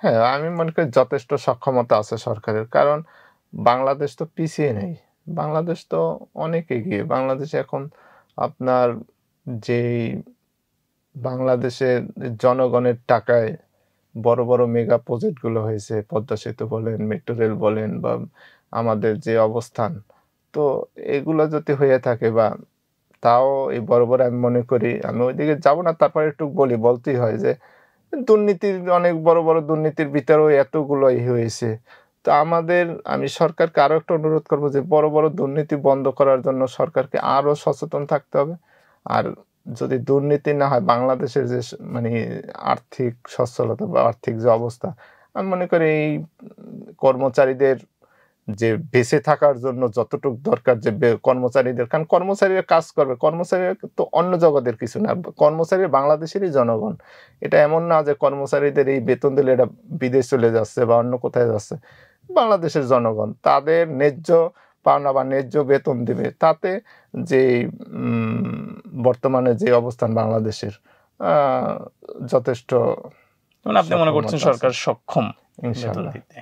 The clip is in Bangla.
হ্যাঁ, আমি মনে করি যথেষ্ট সক্ষমতা আছে সরকারের। কারণ বাংলাদেশ তো পিছিয়ে নেই। বাংলাদেশ তো অনেক এগিয়ে। বাংলাদেশে এখন আপনার যেই বাংলাদেশের জনগণের টাকায় বড়, বড় মেগা প্রজেক্ট গুলো হয়েছে। পদ্মা সেতু বলেন, মেট্রো রেল বলেন বা আমাদের যে অবস্থান, তো এগুলো যদি হয়ে থাকে বা তাও এই বড়, বড় আমি মনে করি আমি ওইদিকে যাব না তারপরে একটু বলতেই হয় যে দুর্নীতির অনেক বড়, বড় দুর্নীতির ভিতরেও এতগুলো হয়েছে। তো আমি সরকারকে আরো একটা অনুরোধ করব যে বড়, বড় দুর্নীতি বন্ধ করার জন্য সরকারকে আরো সচেতন থাকতে হবে। আর যদি দুর্নীতি না হয় বাংলাদেশের যে মানে আর্থিক সচ্ছলতা বা আর্থিক যে অবস্থা, আমি মনে করি এই কর্মচারীদের যে বেঁচে থাকার জন্য যতটুক দরকার যে কর্মচারীদের কারণ কর্মচারীরা কাজ করবে। কর্মচারীরা তো অন্য জগতের কিছু না। কর্মচারী বাংলাদেশেরই জনগণ। এটা এমন না যে কর্মচারীদের এই বেতন দিলে এটা বিদেশ চলে যাচ্ছে বা অন্য কোথায় যাচ্ছে। বাংলাদেশের জনগণ। তাদের ন্যায্য পাওনা বা ন্যায্য বেতন দিবে। তাতে যেই উম বর্তমানে যে অবস্থান বাংলাদেশের আ যথেষ্ট মানে আপনি মনে করছেন সক্ষমতা আছে। সরকার সক্ষম বেতন ইনশাআল্লাহ। দিতে।